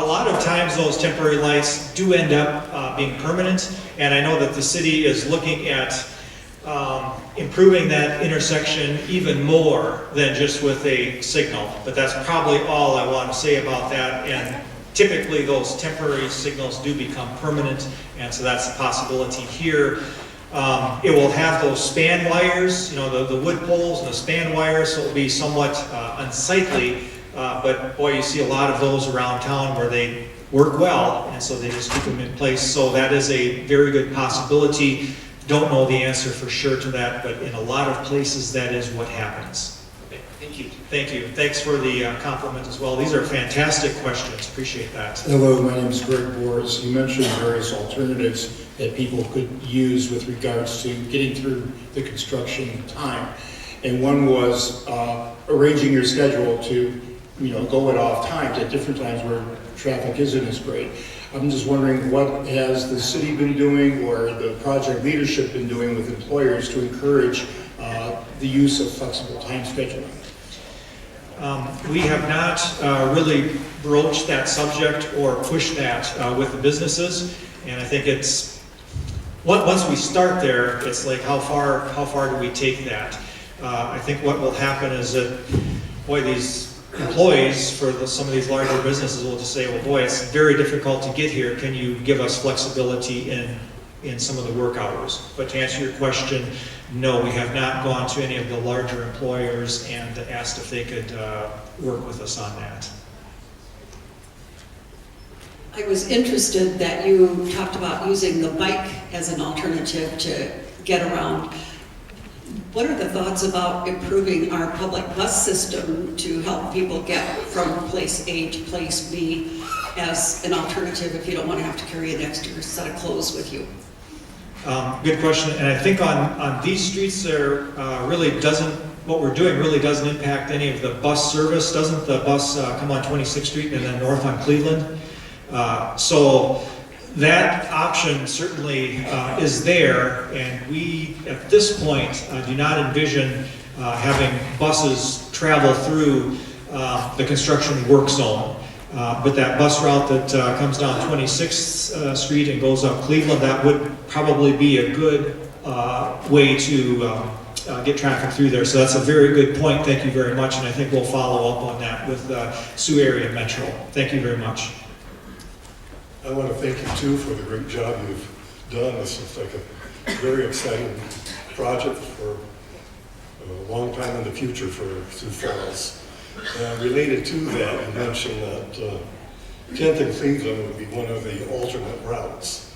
a lot of times those temporary lights do end up being permanent, and I know that the city is looking at improving that intersection even more than just with a signal. But that's probably all I want to say about that. And typically those temporary signals do become permanent, and so that's a possibility here. It will have those span wires, the wood poles and the span wires, so it will be somewhat unsightly. But boy, you see a lot of those around town where they work well, and so they just keep them in place. So that is a very good possibility. Don't know the answer for sure to that, but in a lot of places that is what happens. okay, thank you. Thank you. Thanks for the compliment as well. These are fantastic questions. Appreciate that. Hello, my name is Greg Boris. You mentioned various alternatives that people could use with regards to getting through the construction time. And one was arranging your schedule to, go at off times at different times where traffic isn't as great. I'm just wondering, what has the city been doing or the project leadership been doing with employers to encourage the use of flexible time scheduling? We have not really broached that subject or pushed that with the businesses, and I think it's once we start there, it's like how far do we take that? I think what will happen is that, boy, these employees for some of these larger businesses will just say, well, boy, it's very difficult to get here. Can you give us flexibility in some of the work hours? But to answer your question, no, we have not gone to any of the larger employers and asked if they could work with us on that. I was interested that you talked about using the bike as an alternative to get around. What are the thoughts about improving our public bus system to help people get from place A to place B as an alternative if you don't want to have to carry an extra set of clothes with you? Good question, and I think on these streets there what we're doing really doesn't impact any of the bus service. Doesn't the bus come on 26th Street and then north on Cleveland? So that option certainly is there, and we, at this point, do not envision having buses travel through the construction work zone. But that bus route that comes down 26th Street and goes up Cleveland, that would probably be a good way to get traffic through there. So that's a very good point. Thank you very much, and I think we'll follow up on that with Sioux Area Metro. Thank you very much. I want to thank you too for the great job you've done. This is like a very exciting project for a long time in the future for Sioux Falls. Related to that, you mentioned that 10th and Cleveland would be one of the alternate routes.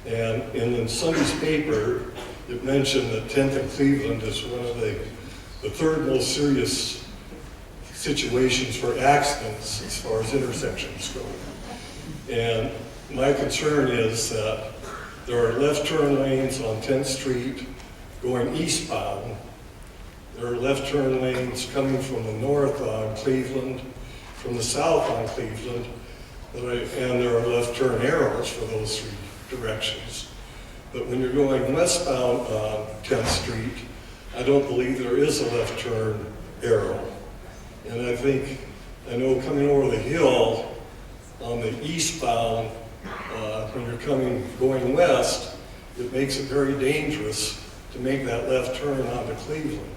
And in Sunday's paper, it mentioned that 10th and Cleveland is one of the third most serious situations for accidents as far as intersections go. And my concern is that there are left turn lanes on 10th Street going eastbound. There are left turn lanes coming from the north on Cleveland, from the south on Cleveland, and there are left turn arrows for those three directions. But when you're going westbound on 10th Street, I don't believe there is a left turn arrow. And I know coming over the hill on the eastbound, when you're going west, it makes it very dangerous to make that left turn onto Cleveland.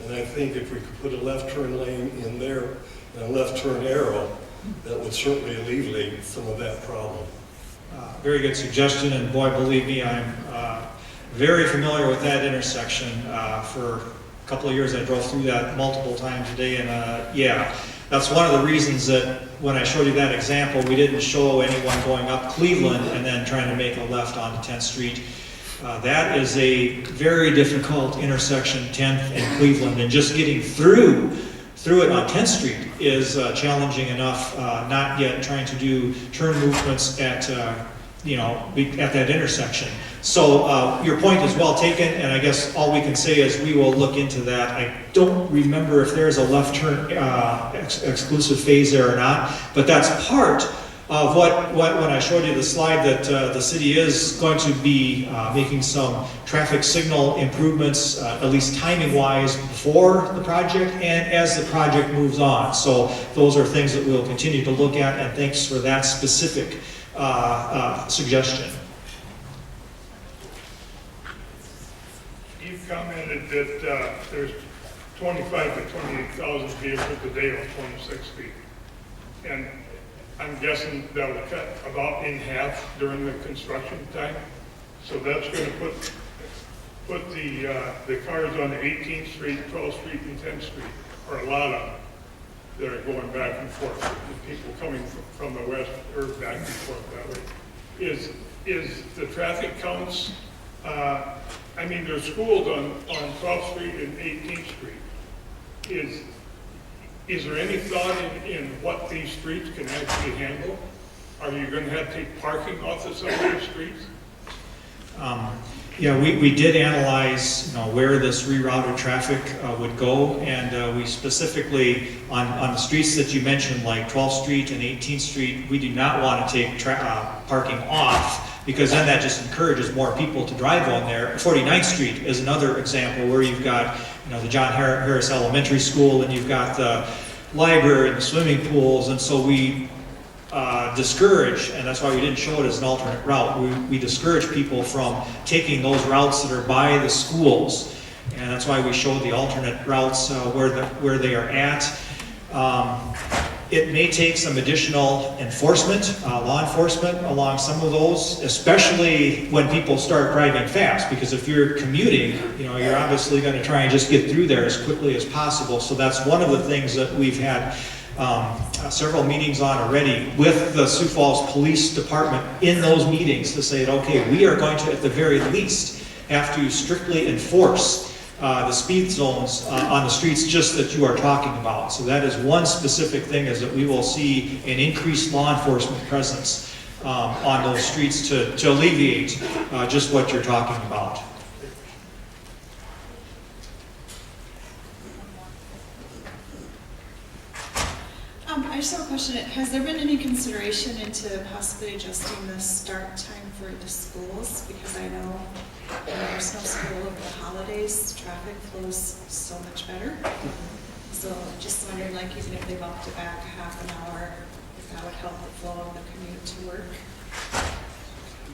And I think if we could put a left turn lane in there and a left turn arrow, that would certainly alleviate some of that problem. Very good suggestion, and boy, believe me, I'm very familiar with that intersection. For a couple of years, I drove through that multiple times a day, and yeah, that's one of the reasons that when I showed you that example, we didn't show anyone going up Cleveland and then trying to make a left onto 10th Street. That is a very difficult intersection, 10th and Cleveland, and just getting through it on 10th Street is challenging enough, not yet trying to do turn movements at that intersection. So your point is well taken, and I guess all we can say is we will look into that. I don't remember if there's a left turn exclusive phase there or not, but that's part of what when I showed you the slide that the city is going to be making some traffic signal improvements, at least timing-wise, before the project and as the project moves on. So those are things that we'll continue to look at, and thanks for that specific suggestion. You've commented that there's 25 to 28,000 vehicles a day on 26th Street. And I'm guessing that will cut about in half during the construction time. So that's going to put the cars on 18th Street, 12th Street, and 10th Street, or a lot of them that are going back and forth, and people coming from the west or back and forth that way. Is the traffic counts, I mean, there's schools on 12th Street and 18th Street. Is there any thought in what these streets can actually handle? Are you going to have to take parking off of some of these streets? Yeah, we did analyze where this rerouted traffic would go, and we specifically, on the streets that you mentioned, like 12th Street and 18th Street, we do not want to take parking off, because then that just encourages more people to drive on there. 49th Street is another example where you've got the John Harris Elementary School, and you've got the library and the swimming pools, and so we discourage, and that's why we didn't show it as an alternate route. We discourage people from taking those routes that are by the schools, and that's why we showed the alternate routes where they are at. It may take some additional enforcement, law enforcement along some of those, especially when people start driving fast, because if you're commuting, you're obviously going to try and just get through there as quickly as possible. So that's one of the things that we've had several meetings on already with the Sioux Falls Police Department in those meetings to say, okay, we are going to, at the very least, have to strictly enforce the speed zones on the streets just that you are talking about. So that is one specific thing, is that we will see an increased law enforcement presence on those streets to alleviate just what you're talking about. I just have a question. Has there been any consideration into possibly adjusting the start time for the schools? Because I know when there's no school over the holidays, traffic flows so much better. So just wondering, like, even if they bumped it back half an hour, if that would help the flow of the commute to work.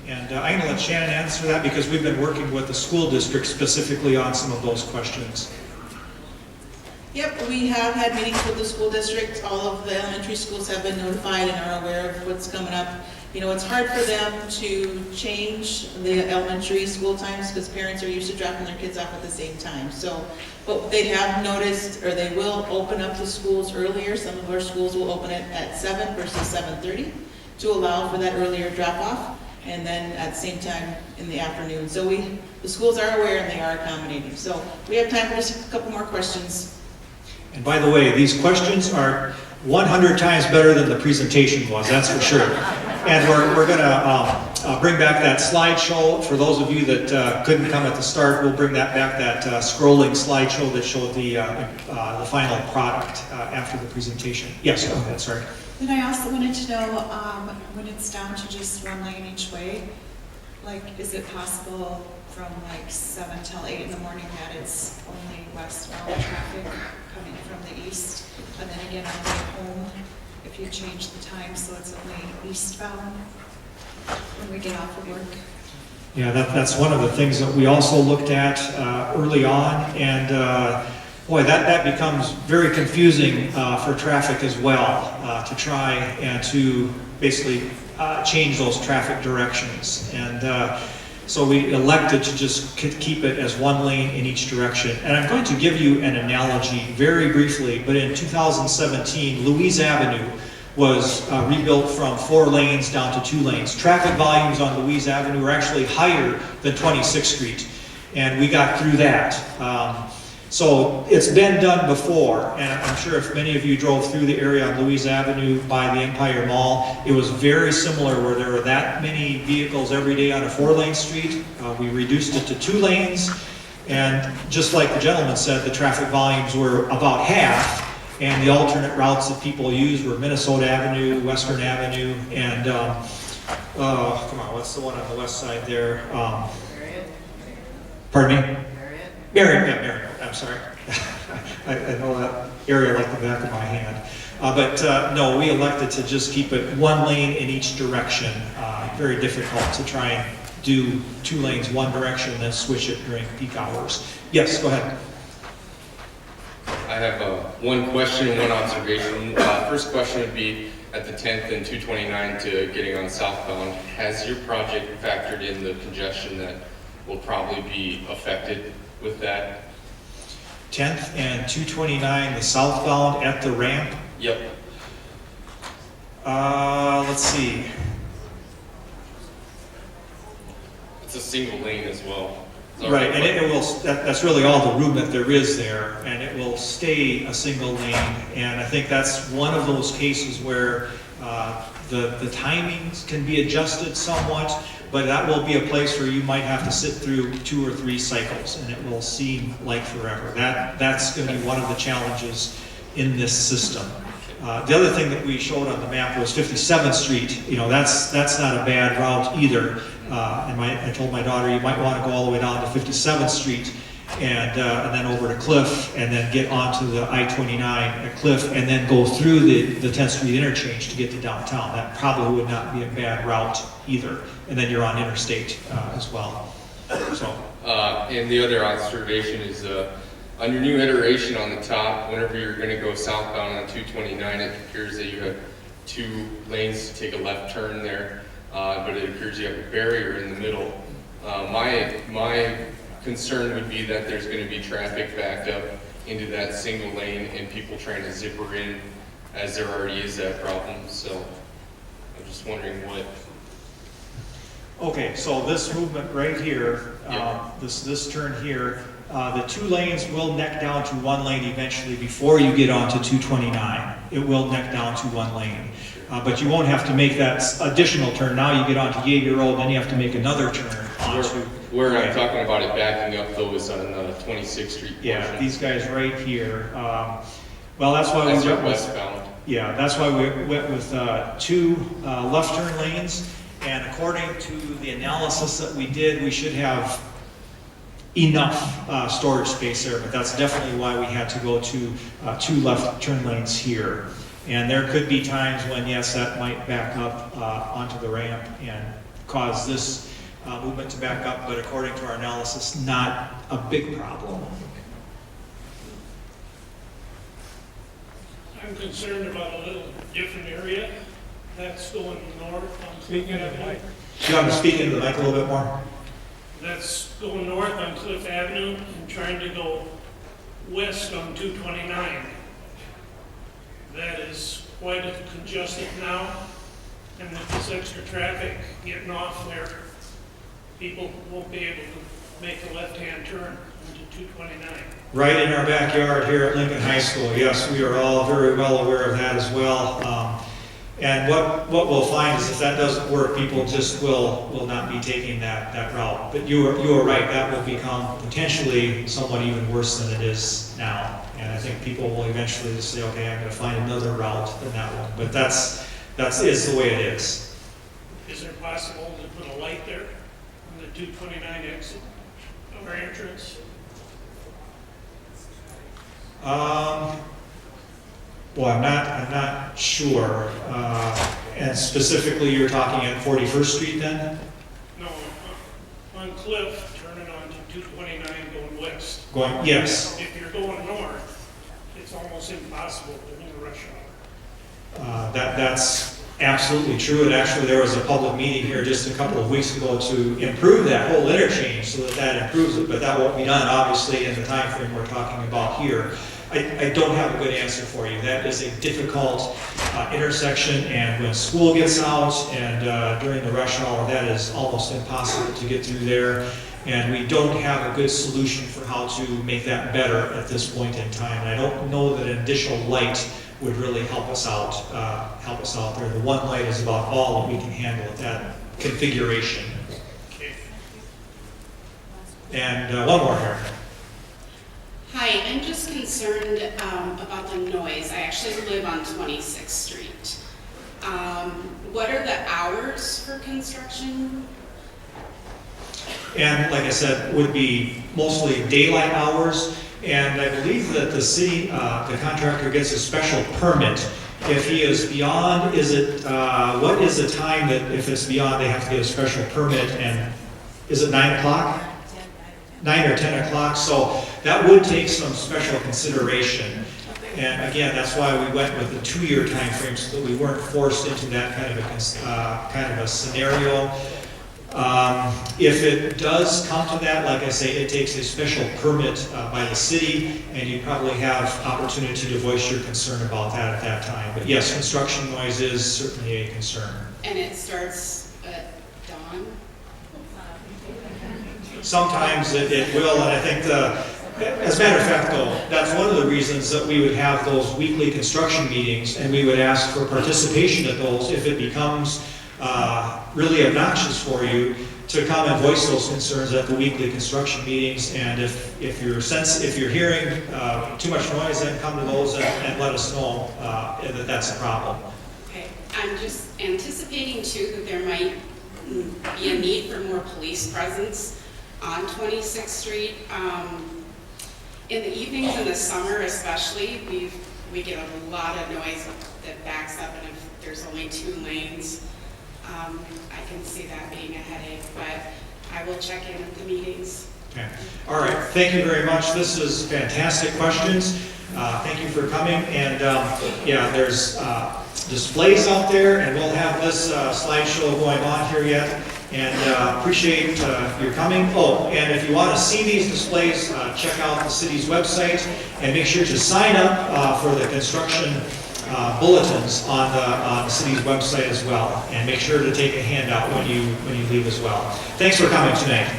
And I'm going to let Shannon answer that, because we've been working with the school district specifically on some of those questions. Yep, we have had meetings with the school district. All of the elementary schools have been notified and are aware of what's coming up. you know, it's hard for them to change the elementary school times because parents are used to dropping their kids off at the same time. So, but they have noticed, or they will open up the schools earlier. Some of our schools will open it at 7 versus 7:30 to allow for that earlier drop-off, and then at the same time in the afternoon. So the schools are aware and they are accommodating. So we have time for just a couple more questions. And by the way, these questions are 100 times better than the presentation was, that's for sure. And we're going to bring back that slideshow. For those of you that couldn't come at the start, we'll bring that back, that scrolling slideshow that showed the final product after the presentation. Yes, go ahead, sorry. Then I also wanted to know, when it's down to just one lane each way, like, is it possible from like 7 till 8 in the morning that it's only westbound traffic coming from the east? And then again on the way home, if you change the time so it's only eastbound when we get off of work? Yeah, that's one of the things that we also looked at early on, and boy, that becomes very confusing for traffic as well, to try and to basically change those traffic directions. And so we elected to just keep it as one lane in each direction. And I'm going to give you an analogy very briefly, but in 2017, Louise Avenue was rebuilt from 4 lanes down to 2 lanes. Traffic volumes on Louise Avenue were actually higher than 26th Street, and we got through that. So it's been done before, and I'm sure if many of you drove through the area on Louise Avenue by the Empire Mall, it was very similar where there were that many vehicles every day on a 4-lane street. We reduced it to 2 lanes, and just like the gentleman said, the traffic volumes were about half, and the alternate routes that people used were Minnesota Avenue, Western Avenue, and come on, what's the one on the west side there? Pardon me? Marion, yeah, Marion, I'm sorry. I know that area like the back of my hand. But no, we elected to just keep it 1 lane in each direction. Very difficult to try and do 2 lanes one direction and then switch it during peak hours. Yes, go ahead. I have one question and one observation. First question would be, at the 10th and 229 to getting on southbound, has your project factored in the congestion that will probably be affected with that? 10th and 229, the southbound at the ramp? Yep. Let's see. It's a single lane as well. Right, and it will, that's really all the room that there is there, and it will stay a single lane. And I think that's one of those cases where the timings can be adjusted somewhat, but that will be a place where you might have to sit through 2 or 3 cycles, and it will seem like forever. That's going to be one of the challenges in this system. The other thing that we showed on the map was 57th Street. You know, that's not a bad route either. And I told my daughter, you might want to go all the way down to 57th Street and then over to Cliff, and then get onto the I-29 at Cliff, and then go through the 10th Street interchange to get to downtown. That probably would not be a bad route either. And then you're on interstate as well. So. And the other observation is on your new iteration on the top, whenever you're going to go southbound on 229, it appears that you have 2 lanes to take a left turn there. But it appears you have a barrier in the middle. My concern would be that there's going to be traffic backed up into that single lane and people trying to zipper in, as there already is that problem. So I'm just wondering what. Okay, so this movement right here, this turn here, the 2 lanes will neck down to 1 lane eventually before you get onto 229. It will neck down to 1 lane. But you won't have to make that additional turn. Now you get onto Jaeger Road, then you have to make another turn onto. Where I'm talking about it backing up though is on 26th Street portion. Yeah, these guys right here. Well, that's why we went westbound. Yeah, that's why we went with 2 left turn lanes. And according to the analysis that we did, we should have enough storage space there. But that's definitely why we had to go to 2 left turn lanes here. And there could be times when, yes, that might back up onto the ramp and cause this movement to back up, but according to our analysis, not a big problem. I'm concerned about a little different area. That's going north on Cliff Avenue. You want to speak into the mic a little bit more? That's going north on Cliff Avenue and trying to go west on 229. That is quite congested now, and with this extra traffic getting off there, people won't be able to make a left-hand turn into 229. Right in our backyard here at Lincoln High School. Yes, we are all very well aware of that as well. And what we'll find is if that doesn't work, people just will not be taking that route. But you are right, that will become potentially somewhat even worse than it is now. And I think people will eventually just say, okay, I'm going to find another route than that one. But that is the way it is. Is it possible to put a light there on the 229 exit or entrance? Well, I'm not sure. And specifically, you're talking at 41st Street then? No, on Cliff, turning on to 229 going west. Yes. If you're going north, it's almost impossible during the rush hour. That's absolutely true. And actually, there was a public meeting here just a couple of weeks ago to improve that whole interchange so that improves it. But that won't be done, obviously, in the time frame we're talking about here. I don't have a good answer for you. That is a difficult intersection, and when school gets out and during the rush hour, that is almost impossible to get through there. And we don't have a good solution for how to make that better at this point in time. And I don't know that an additional light would really help us out there. The one light is about all that we can handle at that configuration. And one more here. Hi, I'm just concerned about the noise. I actually live on 26th Street. What are the hours for construction? And like I said, would be mostly daylight hours. And I believe that the city, the contractor gets a special permit. If he is beyond, what is the time that if it's beyond, they have to get a special permit? And is it 9 o'clock? 9 or 10 o'clock, so that would take some special consideration. And again, that's why we went with the 2-year time frame so that we weren't forced into that kind of a scenario. If it does come to that, like I say, it takes a special permit by the city, and you probably have opportunity to voice your concern about that at that time. But yes, construction noise is certainly a concern. And it starts at dawn? Sometimes it will, and I think as a matter of fact though, that's one of the reasons that we would have those weekly construction meetings, and we would ask for participation at those if it becomes really obnoxious for you to come and voice those concerns at the weekly construction meetings. And if you're hearing too much noise, then come to those and let us know that that's a problem. Okay, I'm just anticipating too that there might be a need for more police presence on 26th Street. In the evenings in the summer especially, we get a lot of noise that backs up, and if there's only 2 lanes, I can see that being a headache, but I will check in at the meetings. Okay. All right, thank you very much. This is fantastic questions. Thank you for coming, and yeah, there's displays out there, and we'll have this slideshow going on here yet. And appreciate your coming. Oh, and if you want to see these displays, check out the city's website and make sure to sign up for the construction bulletins on the city's website as well. And make sure to take a handout when you leave as well. Thanks for coming tonight.